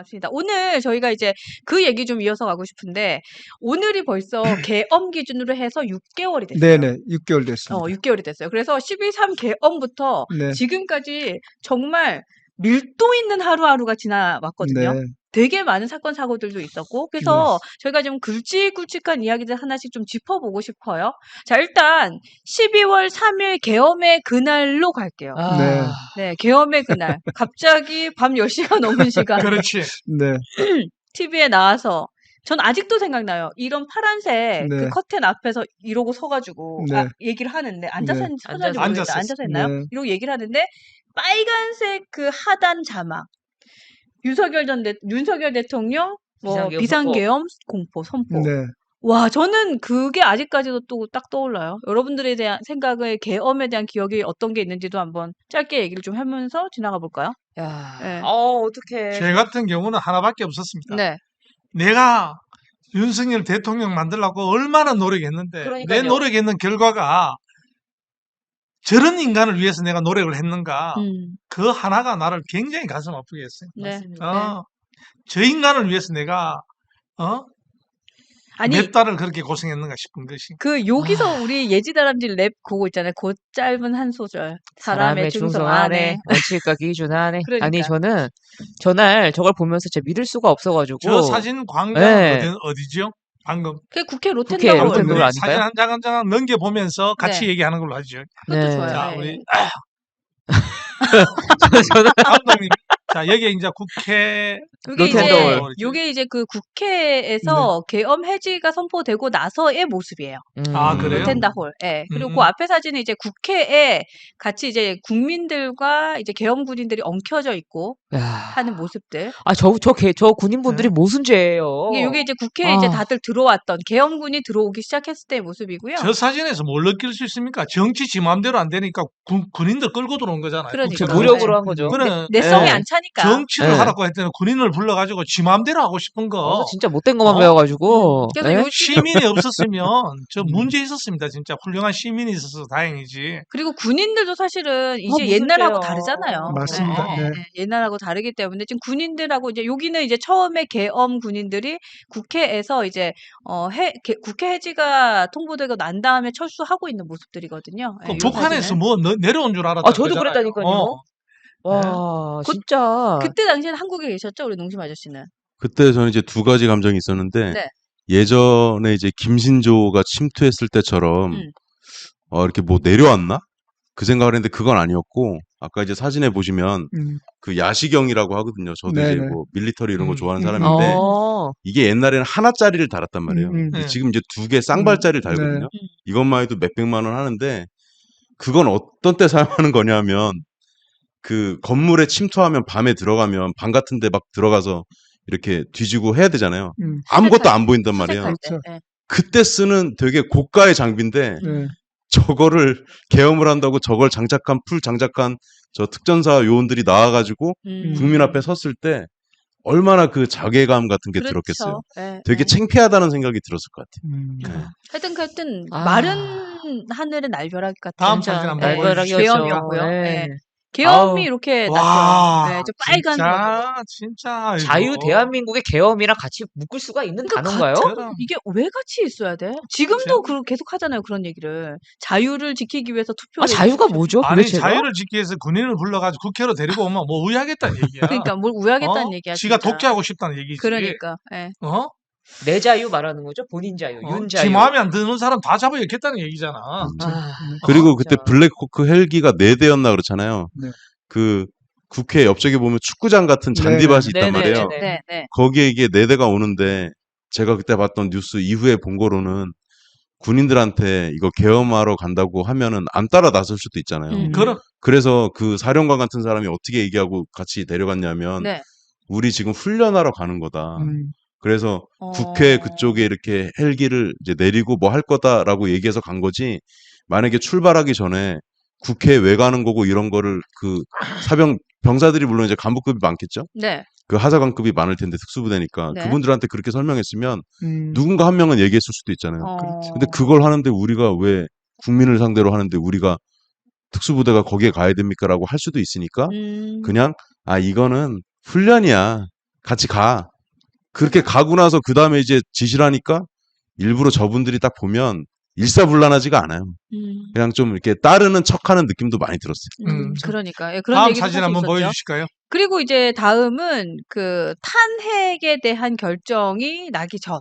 반갑습니다. 오늘 저희가 이제 그 얘기 좀 이어서 가고 싶은데 오늘이 벌써 계엄 기준으로 해서 6개월이 됐어요. 네네, 6개월 됐습니다. 6개월이 됐어요. 그래서 12.3 계엄부터 네, 지금까지 정말 밀도 있는 하루하루가 지나왔거든요. 네, 되게 많은 사건 사고들도 있었고 그래서 저희가 좀 굵직굵직한 이야기들 하나씩 좀 짚어보고 싶어요. 자, 일단 12월 3일 계엄의 그날로 갈게요. 네, 네, 계엄의 그날. 갑자기 밤 10시가 넘은 시간에 그렇지. 네, TV에 나와서 전 아직도 생각나요. 이런 파란색 그 네, 커튼 앞에서 이러고 서가지고 네, 얘기를 하는데 앉아서 네, 했는지 서는지 모르겠다. 앉았었어. 앉아서 했나요? 네, 이러고 얘기를 하는데 빨간색 그 하단 자막 윤석열 대통령 뭐 비상계엄 비상계엄 공포 선포. 네. 와, 저는 그게 아직까지도 또 딱 떠올라요. 여러분들에 대한 생각의 계엄에 대한 기억이 어떤 게 있는지도 한번 짧게 얘기를 좀 하면서 지나가 볼까요? 야, 네. 어떡해. 제 같은 경우는 하나밖에 없었습니다. 네. 내가 윤석열 대통령 만들려고 얼마나 노력했는데 내 그러니까요. 노력했는 결과가 저런 인간을 위해서 내가 노력을 했는가. 그 하나가 나를 굉장히 가슴 아프게 했어요. 네. 맞습니다. 저 인간을 위해서 내가 아니, 몇 달을 그렇게 고생했는가 싶은 것이. 그 여기서 우리 예지다람쥐 랩 그거 있잖아요. 그 짧은 한 소절. 사람의 충성 안에. 원칙과 기준 안에. 그러니까. 아니 저는 전날 저걸 보면서 진짜 믿을 수가 없어가지고. 저 사진 광장 네. 어디죠? 방금 그게 국회 국회 로텐다홀. 로텐다홀 아닌가요? 사진 한 장 한 장 넘겨보면서 같이 네. 얘기하는 걸로 하죠. 그것도 네. 좋아요. 자, 네. 우리 저는 감독님. 자, 여기 이제 국회 요게 이제 로텐다홀. 요게 이제 그 국회에서 계엄 해지가 선포되고 나서의 모습이에요. 아, 그래요? 로텐다홀. 예. 그리고 음. 그 앞에 사진은 이제 국회에 같이 이제 국민들과 이제 계엄 군인들이 엉켜져 있고 야. 하는 모습들. 저 군인분들이 무슨 죄예요? 요게 이제 국회에 이제 아. 다들 들어왔던 계엄군이 들어오기 시작했을 때의 모습이고요. 저 사진에서 뭘 느낄 수 있습니까? 정치 지 마음대로 안 되니까 군인들 끌고 들어온 거잖아요. 그러니까. 저 국회로. 무력으로 한 거죠. 그래. 내성이 네. 안 차니까. 정치를 네. 하라고 했더니 군인을 불러가지고 지 마음대로 하고 싶은 거. 진짜 못된 것만 배워가지고. 그래서 예? 요 시민이 없었으면 저 문제 있었습니다. 진짜 훌륭한 시민이 있어서 다행이지. 그리고 군인들도 사실은 이제 무슨 옛날하고 죄요. 다르잖아요. 맞습니다. 예, 예, 네. 예. 옛날하고 다르기 때문에 지금 군인들하고 이제 여기는 이제 처음에 계엄 군인들이 국회에서 이제 국회 해지가 통보되고 난 다음에 철수하고 있는 모습들이거든요. 예, 요 북한에서 사진은. 뭐 내려온 줄 알았다. 저도 그랬다니까요. 와, 그- 진짜. 그때 당시에는 한국에 계셨죠, 우리 농심 아저씨는. 그때 저는 이제 두 가지 감정이 있었는데 네. 예전에 이제 김신조가 침투했을 때처럼 이렇게 뭐 내려왔나? 그 생각을 했는데 그건 아니었고 아까 이제 사진에 보시면 그 야시경이라고 하거든요. 저도 이제 네네. 뭐 밀리터리 이런 거 좋아하는 음. 사람인데 어. 이게 옛날에는 하나짜리를 달았단 말이에요. 근데 네. 지금 이제 두 개 쌍발짜리를 달거든요. 이것만 해도 몇백만 원 하는데 그건 어떤 때 사용하는 거냐면 그 건물에 침투하면 밤에 들어가면 방 같은 데 막 들어가서 이렇게 뒤지고 해야 되잖아요. 아무것도 안 보인단 말이에요. 수색할 때. 그렇죠. 예. 그때 쓰는 되게 고가의 장비인데 네. 저거를 계엄을 한다고 저걸 풀 장착한 저 특전사 요원들이 나와가지고 국민 앞에 섰을 때 얼마나 그 자괴감 같은 게 그렇죠. 들었겠어요. 예, 되게 예. 창피하다는 생각이 들었을 것 같아요. 하여튼 아. 마른 하늘은 날벼락 같은 다음 진짜 사진 한번 날벼락이었죠. 계엄이었고요. 네. 예. 계엄이 아우. 이렇게 와, 났죠. 네, 저 빨간 진짜 자유 대한민국의 계엄이랑 같이 묶을 수가 있는 단어인가요? 그럼. 이게 왜 같이 있어야 돼? 지금도 계속 하잖아요, 그런 얘기를. 자유를 지키기 위해서 투표를. 자유가 뭐죠? 아니 도대체가? 자유를 지키기 위해서 군인을 불러가지고 국회로 데리고 오면 뭐 우회하겠다는 얘기야. 그러니까 뭘 우회하겠다는 얘기야. 지가 진짜. 독재하고 싶다는 얘기지. 그러니까. 예. 내 자유 말하는 거죠? 본인 자유, 윤 지 자유. 마음에 안 드는 사람 다 잡아야겠다는 얘기잖아. 아, 그리고 그때 진짜. 블랙호크 헬기가 4대였나 그렇잖아요. 네. 그 국회 옆쪽에 보면 축구장 같은 잔디밭이 있단 말이에요. 네, 네. 거기에 이게 4대가 오는데 제가 그때 봤던 뉴스 이후에 본 거로는 군인들한테 이거 계엄하러 간다고 하면은 안 따라 나설 수도 있잖아요. 그럼 그래서 그 사령관 같은 사람이 어떻게 얘기하고 같이 데려갔냐면 네. 우리 지금 훈련하러 가는 거다. 그래서 어. 국회 그쪽에 이렇게 헬기를 이제 내리고 뭐 할 거다라고 얘기해서 간 거지. 만약에 출발하기 전에 국회에 왜 가는 거고 이런 거를 그 병사들이 물론 이제 간부급이 많겠죠. 네. 그 하사관급이 많을 텐데 특수부대니까 네. 그분들한테 그렇게 설명했으면 누군가 한 명은 얘기했을 수도 있잖아요. 근데 그걸 하는데 우리가 왜 국민을 상대로 하는데 우리가 특수부대가 거기에 가야 됩니까라고 할 수도 있으니까 그냥 이거는 훈련이야. 같이 가. 그렇게 가고 나서 그 다음에 이제 지시를 하니까 일부러 저분들이 딱 보면 일사불란하지가 않아요. 그냥 좀 이렇게 따르는 척하는 느낌도 많이 들었어요. 그러니까 예, 그런 다음 얘기도 사진 사실 한번 있었죠. 보여주실까요? 그리고 이제 다음은 그 탄핵에 대한 결정이 나기 전.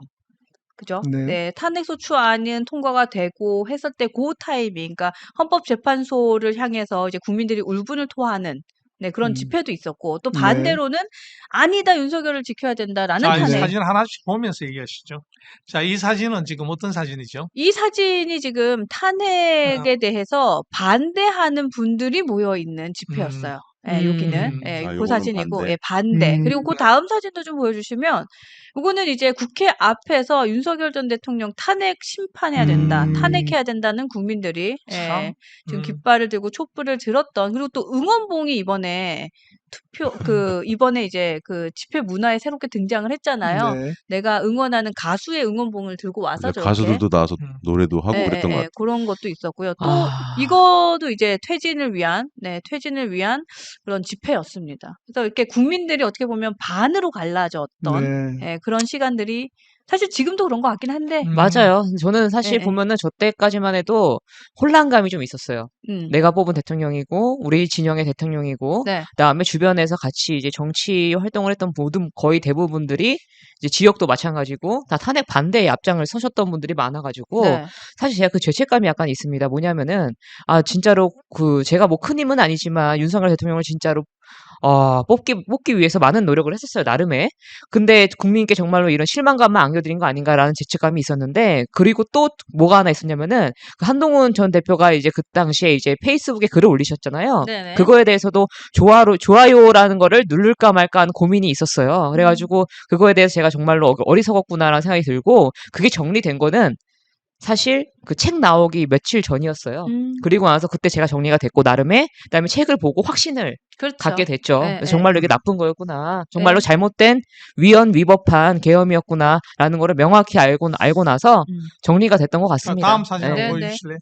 그죠? 네. 네, 탄핵소추안은 통과가 되고 했을 때 그 타이밍, 그러니까 헌법재판소를 향해서 이제 국민들이 울분을 토하는 네, 그런 집회도 있었고, 또 네. 반대로는 아니다, 윤석열을 지켜야 된다라는 자, 이 탄핵. 사진 하나씩 보면서 얘기하시죠. 자, 이 사진은 지금 어떤 사진이죠? 이 사진이 지금 탄핵에 대해서 반대하는 분들이 모여 있는 집회였어요. 예, 여기는 예, 그 요거는 사진이고 반대. 예, 반대. 그리고 그 다음 사진도 좀 보여주시면 이거는 이제 국회 앞에서 윤석열 전 대통령 탄핵 심판해야 된다, 탄핵해야 된다는 국민들이 예, 참. 지금 깃발을 들고 촛불을 들었던, 그리고 또 응원봉이 이번에 이번에 이제 그 집회 문화에 새롭게 등장을 했잖아요. 네. 내가 응원하는 가수의 응원봉을 들고 와서 이제 저렇게 가수들도 나와서 노래도 하고 예, 그랬던 예, 것 예, 같아요. 그런 것도 있었고요. 또 아. 이거도 이제 퇴진을 위한 그런 집회였습니다. 그래서 이렇게 국민들이 어떻게 보면 반으로 갈라졌던 네. 예, 그런 시간들이 사실 지금도 그런 것 같긴 한데 맞아요. 저는 사실 예, 예. 보면은 저 때까지만 해도 혼란감이 좀 있었어요. 내가 뽑은 대통령이고 우리 진영의 대통령이고 네. 그다음에 주변에서 같이 이제 정치 활동을 했던 모든 거의 대부분들이 이제 지역도 마찬가지고 다 탄핵 반대의 앞장을 서셨던 분들이 많아가지고 네. 사실 제가 그 죄책감이 약간 있습니다. 뭐냐면은 진짜로 그 제가 뭐 큰 힘은 아니지만 윤석열 대통령을 진짜로 뽑기 위해서 많은 노력을 했었어요, 나름의. 근데 국민께 정말로 이런 실망감만 안겨드린 거 아닌가라는 죄책감이 있었는데, 그리고 또 뭐가 하나 있었냐면은, 그 한동훈 전 대표가 이제 그 당시에 이제 페이스북에 글을 올리셨잖아요. 네네. 그거에 대해서도 좋아요라는 거를 누를까 말까 하는 고민이 있었어요. 그래가지고 그거에 대해서 제가 정말로 어리석었구나라는 생각이 들고, 그게 정리된 거는 사실 그 책 나오기 며칠 전이었어요. 그리고 나서 그때 제가 정리가 됐고 나름의 그다음에 책을 보고 확신을 그렇죠. 갖게 됐죠. 예, 그래서 예. 정말로 이게 나쁜 거였구나. 정말로 예. 잘못된 위헌위법한 계엄이었구나라는 거를 명확히 알고 나서 정리가 됐던 것 자, 같습니다. 다음 사진 예. 한번 네, 보여주실래요?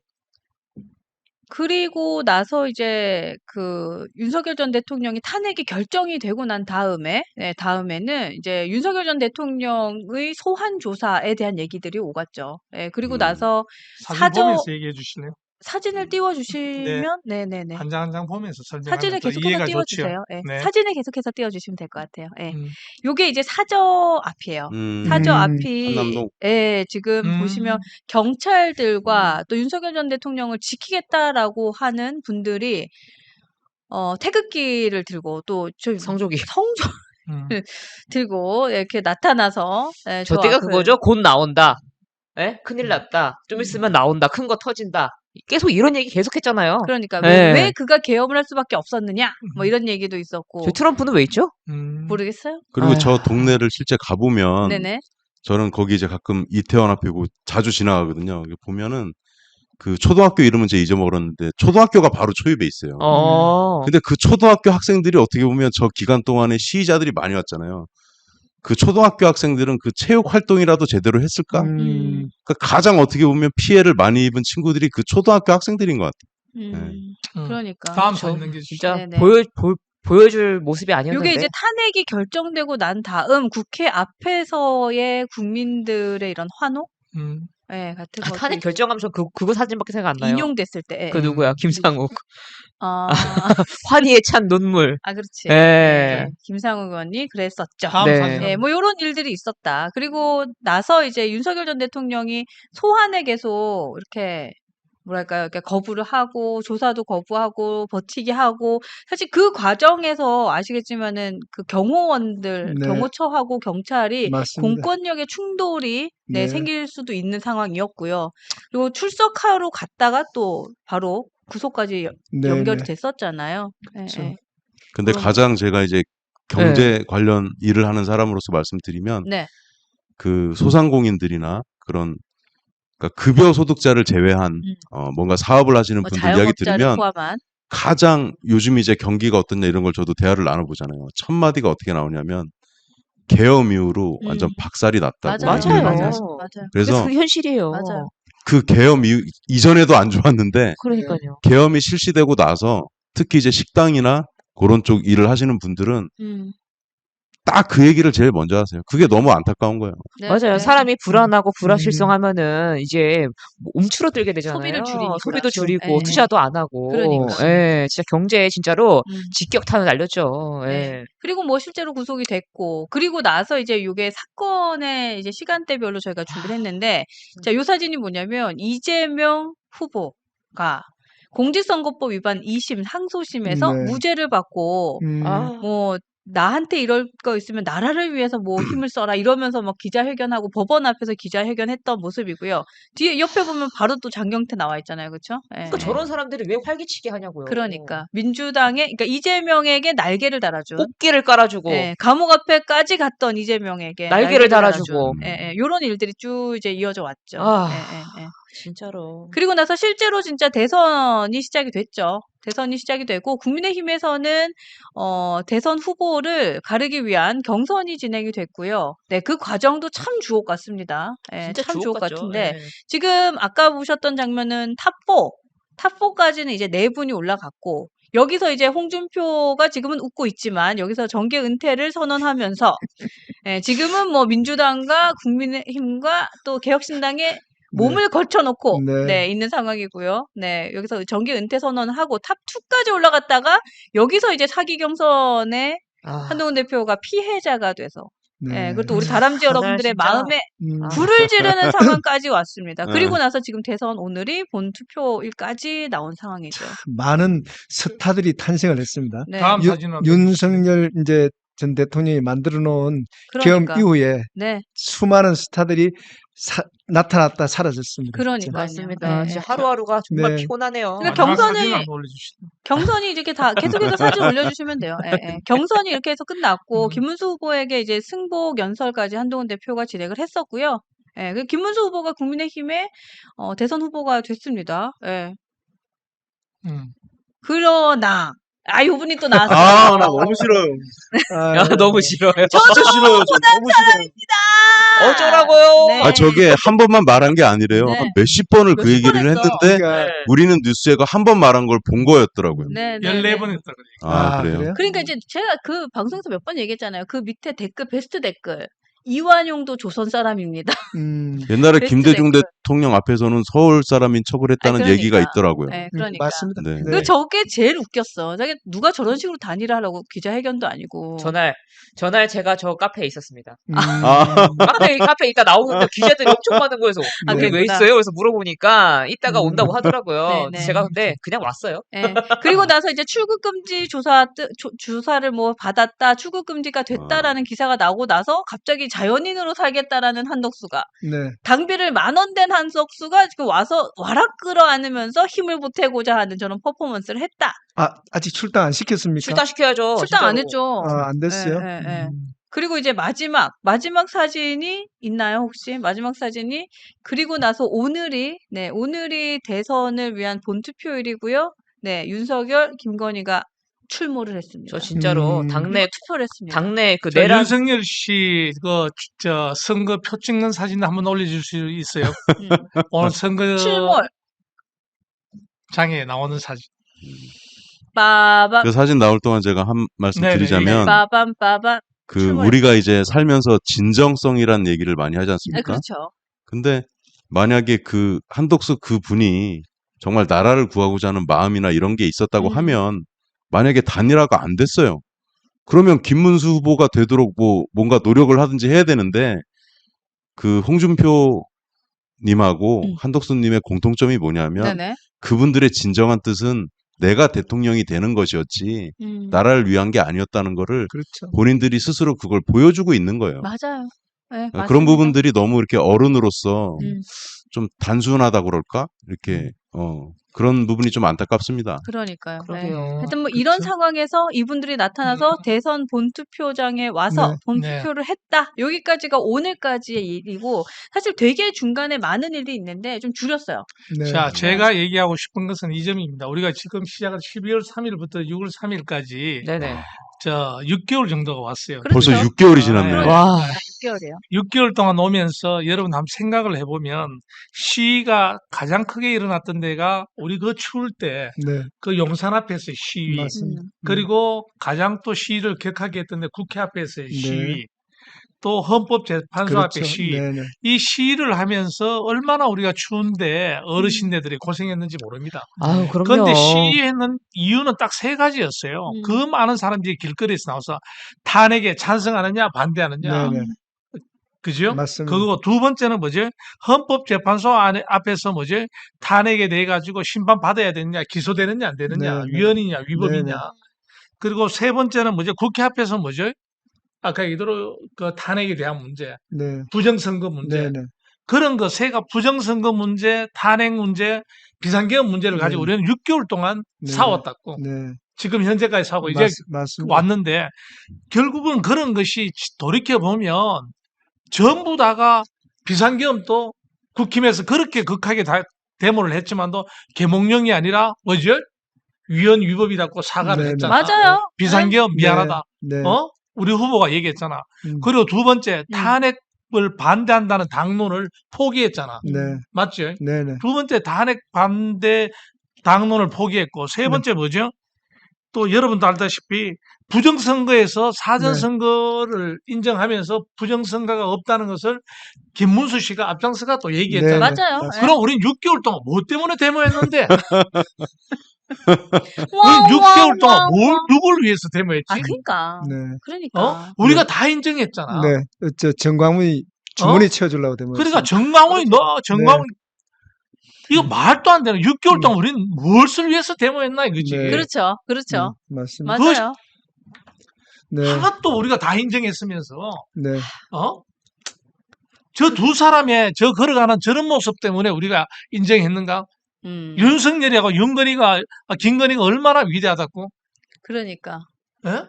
그리고 나서 이제 그 윤석열 전 대통령이 탄핵이 결정이 되고 난 다음에 다음에는 이제 윤석열 전 대통령의 소환 조사에 대한 얘기들이 오갔죠. 예, 그리고 나서 사진 보면서 얘기해 주실래요? 사진을 띄워주시면 네네네. 한 장 한 장 보면서 설명하면 사진을 또 계속해서 이해가 띄워주세요. 좋죠. 예. 네. 사진을 계속해서 띄워주시면 될 것 같아요. 예. 요게 이제 사저 앞이에요. 사저 앞이 한남동. 예, 지금 보시면 경찰들과 또 윤석열 전 대통령을 지키겠다라고 하는 분들이 태극기를 들고 또 성조기. 들고 이렇게 나타나서 예, 저 저 때가 앞을 그거죠. 곧 나온다. 예? 큰일 났다. 좀 있으면 나온다. 큰 거 터진다. 계속 이런 얘기 계속했잖아요. 그러니까 예. 왜 그가 계엄을 할 수밖에 없었느냐 뭐 이런 얘기도 있었고 저 트럼프는 왜 있죠? 모르겠어요. 그리고 아휴. 저 동네를 실제 가보면 네네. 저는 거기 이제 가끔 이태원 앞에 자주 지나가거든요. 보면은 그 초등학교 이름은 제가 잊어먹었는데 초등학교가 바로 초입에 있어요. 근데 그 초등학교 학생들이 어떻게 보면 저 기간 동안에 시위자들이 많이 왔잖아요. 그 초등학교 학생들은 그 체육 활동이라도 제대로 했을까? 그러니까 가장 어떻게 보면 피해를 많이 입은 친구들이 그 초등학교 학생들인 것 같아요. 그러니까 다음 사진 넘겨주시죠. 진짜 네네. 보여줄 모습이 아니었는데. 이게 이제 탄핵이 결정되고 난 다음 국회 앞에서의 국민들의 이런 환호? 예, 같은 것도 탄핵 결정하면 전 그거 사진밖에 생각 안 나요. 인용됐을 때. 예. 그 누구야? 김상욱. 아, 환희에 찬 눈물. 그렇지. 예. 네, 김상욱 의원이 그랬었죠. 다음 네. 사진 예, 뭐 요런 일들이 있었다. 그리고 나서 이제 윤석열 전 대통령이 소환에 계속 이렇게 뭐랄까요? 이렇게 거부를 하고 조사도 거부하고 버티기 하고 사실 그 과정에서 아시겠지만은 그 경호원들, 네. 경호처하고 경찰이 맞습니다. 공권력의 충돌이 네. 생길 수도 있는 상황이었고요. 그리고 출석하러 갔다가 또 바로 구속까지 네, 연결이 네. 됐었잖아요. 예, 그렇죠. 예. 근데 그런 가장 제가 이제 경제 관련 일을 하는 사람으로서 말씀드리면 네. 그 소상공인들이나 그런 그러니까 급여 소득자를 제외한 뭔가 사업을 하시는 뭐 분들 이야기 자영업자를 들으면 포함한 가장 요즘 이제 경기가 어떻냐 이런 걸 저도 대화를 나눠보잖아요. 첫 마디가 어떻게 나오냐면 계엄 이후로 완전 박살이 났다고 맞아요. 얘기를 많이 맞아요. 하세요. 맞아요. 그래서 그게 현실이에요. 맞아요. 그 계엄 이전에도 안 좋았는데 그러니까요. 계엄이 실시되고 나서 특히 이제 식당이나 그런 쪽 일을 하시는 분들은 딱 그 얘기를 제일 먼저 하세요. 그게 너무 안타까운 거예요. 네, 맞아요. 네. 사람이 불안하고 불확실성하면은 이제 움츠러들게 되잖아요. 소비를 줄이니까. 소비도 그렇죠. 줄이고 예. 투자도 안 하고. 그러니까. 예, 진짜 경제에 진짜로 음. 직격탄을 날렸죠. 예. 네. 그리고 뭐 실제로 구속이 됐고, 그리고 나서 이제 요게 사건의 이제 시간대별로 저희가 준비를 했는데, 자, 요 사진이 뭐냐면, 이재명 후보가 공직선거법 위반 2심 항소심에서 네. 무죄를 받고, 아, 뭐, 나한테 이럴 거 있으면 나라를 위해서 뭐 힘을 써라 이러면서 막 기자회견하고 법원 앞에서 기자회견했던 모습이고요. 뒤에 옆에 보면 바로 또 장경태 나와 있잖아요. 그렇죠? 그러니까 저런 사람들이 왜 활기치게 하냐고요. 그러니까 민주당에 그러니까 이재명에게 날개를 달아준 꽃길을 깔아주고 예, 감옥 앞에까지 갔던 이재명에게 날개를 달아주고. 예, 예, 요런 일들이 쭉 이제 이어져 왔죠. 아. 예, 예, 예. 진짜로. 그리고 나서 실제로 진짜 대선이 시작이 됐죠. 대선이 시작이 되고 국민의힘에서는 대선 후보를 가르기 위한 경선이 진행이 됐고요. 네, 그 과정도 참 주옥 같습니다. 예, 진짜 참 주옥 주옥 같죠. 같은데 예. 지금 아까 보셨던 장면은 탑4까지는 이제 4분이 올라갔고 여기서 이제 홍준표가 지금은 웃고 있지만 여기서 정계 은퇴를 선언하면서 예, 지금은 뭐 민주당과 국민의힘과 또 개혁신당의 몸을 걸쳐놓고 네. 네, 있는 상황이고요. 네, 여기서 정계 은퇴 선언을 하고 탑 2까지 올라갔다가 여기서 이제 사기 경선에 아, 한동훈 대표가 피해자가 돼서 네. 예, 그리고 또 우리 다람쥐 여러분들의 진짜. 마음에 음, 불을 지르는 상황까지 왔습니다. 네. 그리고 나서 지금 대선 오늘이 본투표일까지 나온 상황이죠. 많은 스타들이 탄생을 했습니다. 네, 다음 유- 사진은 윤석열 이제 전 대통령이 만들어 놓은 그러니까. 계엄 이후에 네, 수많은 스타들이 나타났다 사라졌습니다. 그러니까요. 맞습니다. 예, 진짜 예. 하루하루가 정말 네. 피곤하네요. 그러니까 마지막 경선이- 사진 한번 올려주시죠. 경선이 이렇게 다 계속해서 사진 올려주시면 돼요. 예, 예. 경선이 이렇게 해서 끝났고 김문수 후보에게 이제 승복 연설까지 한동훈 대표가 진행을 했었고요. 예, 그 김문수 후보가 국민의힘의 대선 후보가 됐습니다. 예. 음. 그러나 이분이 또 나왔어요. 아, 나 너무 싫어요. 야, 너무 싫어요. 진짜 싫어요. 저 너무 싫어요. 어쩌라고요? 네. 아, 저게 한 번만 말한 게 아니래요. 네. 한 몇십 번을 그 몇십 얘기를 번 했어. 했는데 그러니까 네. 우리는 뉴스에가 한 번 말한 걸 본 거였더라고요. 네, 네, 14번 네. 했다 그러니까. 아, 그래요? 그러니까 이제 제가 그 방송에서 몇 번 얘기했잖아요. 그 밑에 댓글, 베스트 댓글. 이완용도 조선 사람입니다. 옛날에 베스트 김대중 댓글. 대통령 앞에서는 서울 사람인 척을 했다는 그러니까. 얘기가 있더라고요. 네, 그러니까. 맞습니다. 네. 그 저게 제일 웃겼어. 저게 누가 저런 식으로 단일화 하려고 기자회견도 아니고. 전날 제가 저 카페에 있었습니다. 아. 카페에 있다 나오는데 기자들이 엄청 많은 거여서 아, 여기 왜 그랬구나. 있어요? 그래서 물어보니까 이따가 온다고 하더라고요. 네, 네. 제가 근데 그냥 왔어요. 예. 그리고 나서 이제 출국금지 조사를 뭐 받았다, 출국금지가 됐다라는 기사가 나오고 나서 갑자기 자연인으로 살겠다라는 한덕수가 네. 당비를 10,000원 된 한덕수가 지금 와서 와락 끌어안으면서 힘을 보태고자 하는 저런 퍼포먼스를 했다. 아직 출당 안 시켰습니까? 출당시켜야죠. 출당 안 진짜로. 했죠. 안 됐어요. 예, 예, 예. 그리고 이제 마지막 사진이 있나요, 혹시? 마지막 사진이 그리고 나서 오늘이 대선을 위한 본투표일이고요. 네, 윤석열, 김건희가 출몰을 했습니다. 저 진짜로 당내 투표를 했습니다. 그 저 내란 윤석열 씨 저 선거 표 찍는 사진 한번 올려줄 수 있어요? 음. 오늘 선거 출몰. 장에 나오는 사진. 빠밤. 그 사진 나올 동안 제가 한 말씀 네네. 드리자면 빠밤. 그 출몰. 우리가 이제 살면서 진정성이란 얘기를 많이 하지 않습니까? 그렇죠. 근데 만약에 그 한덕수 그 분이 정말 나라를 구하고자 하는 마음이나 이런 게 있었다고 하면 만약에 단일화가 안 됐어요. 그러면 김문수 후보가 되도록 뭐 뭔가 노력을 하든지 해야 되는데 그 홍준표 님하고 한덕수 님의 공통점이 뭐냐면 네네. 그분들의 진정한 뜻은 내가 대통령이 되는 것이었지 나라를 위한 게 아니었다는 거를 그렇죠. 본인들이 스스로 그걸 보여주고 있는 거예요. 맞아요. 네, 그런 맞습니다. 부분들이 너무 이렇게 어른으로서 좀 단순하다 그럴까? 이렇게 그런 부분이 좀 안타깝습니다. 그러니까요. 네. 그러게요. 하여튼 뭐 이런 그렇죠. 상황에서 이분들이 나타나서 대선 본투표장에 와서 네. 본투표를 했다. 여기까지가 오늘까지의 일이고 사실 되게 중간에 많은 일이 있는데 좀 줄였어요. 네. 자, 제가 얘기하고 싶은 것은 이 점입니다. 우리가 지금 시작을 12월 3일부터 6월 3일까지 네네. 저 6개월 정도가 왔어요. 벌써 그렇죠. 6개월이 지났네요. 네. 와. 6개월이에요. 6개월 동안 오면서 여러분 한번 생각을 해보면 시위가 가장 크게 일어났던 데가 우리 그 추울 때 네, 그 용산 앞에서의 시위, 맞습니다. 그리고 가장 또 시위를 격하게 했던 데 국회 앞에서의 네. 시위, 또 헌법재판소 앞에 그렇죠. 시위. 네네. 이 시위를 하면서 얼마나 우리가 추운데 어르신네들이 고생했는지 모릅니다. 아유, 그럼요. 그런데 시위하는 이유는 딱 세 가지였어요. 음. 그 많은 사람들이 길거리에서 나와서 탄핵에 찬성하느냐 반대하느냐. 네네. 그죠? 맞습니다. 그리고 두 번째는 뭐죠? 헌법재판소 앞에서 뭐죠? 탄핵에 대해 가지고 심판 받아야 되느냐, 기소되느냐 안 되느냐, 네네. 위헌이냐, 위법이냐. 네네. 그리고 세 번째는 뭐죠? 국회 앞에서 뭐죠? 아까 얘기대로 그 탄핵에 대한 문제, 네. 부정선거 문제, 네네. 그런 거 세가 부정선거 문제, 탄핵 문제, 비상계엄 문제를 가지고 네. 우리는 6개월 동안 네. 싸웠다고. 네. 지금 현재까지 싸우고 이제 맞습니다. 왔는데 결국은 그런 것이 돌이켜 보면 전부 다가 비상계엄도 국힘에서 그렇게 극하게 데모를 했지만도 계몽령이 아니라 뭐죠? 위헌 위법이라고 사과를 네네. 했잖아. 맞아요. 비상계엄 미안하다. 네. 어? 우리 후보가 얘기했잖아. 음. 그리고 두 번째 탄핵을 반대한다는 당론을 포기했잖아. 네. 맞죠? 네네. 두 번째 탄핵 반대 당론을 포기했고 세 번째 뭐죠? 또 여러분도 알다시피 부정선거에서 사전선거를 인정하면서 부정선거가 없다는 것을 김문수 씨가 앞장서가 또 얘기했잖아요. 네네. 맞아요. 맞습니다. 그럼 우린 6개월 동안 뭐 때문에 데모했는데? 와, 우린 6개월 동안 와, 뭘 와. 누굴 위해서 데모했지? 아, 그러니까. 네. 그러니까. 우리가 다 인정했잖아. 네. 정광훈이 주머니 채워주려고 되면. 그러니까 정광훈이 정광훈 이거 말도 안 되는 6개월 동안 우리는 무엇을 위해서 데모했나 이거지. 네. 그렇죠. 그렇죠. 맞습니다. 맞아요. 네. 하나도 우리가 다 인정했으면서 네. 저 두 사람의 저 걸어가는 저런 모습 때문에 우리가 인정했는가? 윤석열이하고 김건희가 얼마나 위대하다고? 그러니까. 예?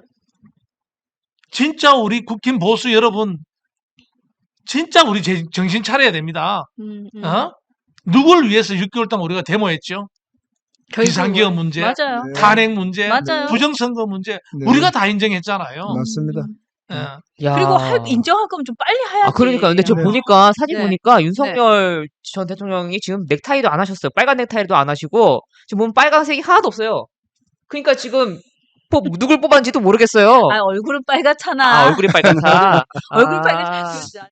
진짜 우리 국힘 보수 여러분, 진짜 우리 정신 차려야 됩니다. 누굴 위해서 6개월 동안 우리가 데모했죠? 비상계엄 문제, 맞아요. 네. 탄핵 문제, 맞아요. 부정선거 문제, 네. 우리가 다 인정했잖아요. 맞습니다. 예. 야. 그리고 인정할 거면 좀 빨리 해야지. 아, 그러니까. 근데 저 네. 보니까, 사진 네. 보니까 윤석열 전 대통령이 지금 넥타이도 안 하셨어요. 빨간 넥타이도 안 하시고, 지금 보면 빨간색이 하나도 없어요. 그러니까 지금, 누굴 뽑았는지도 모르겠어요. 아, 얼굴은 빨갛잖아. 아, 얼굴이 빨갛다. 얼굴 아. 빨갛.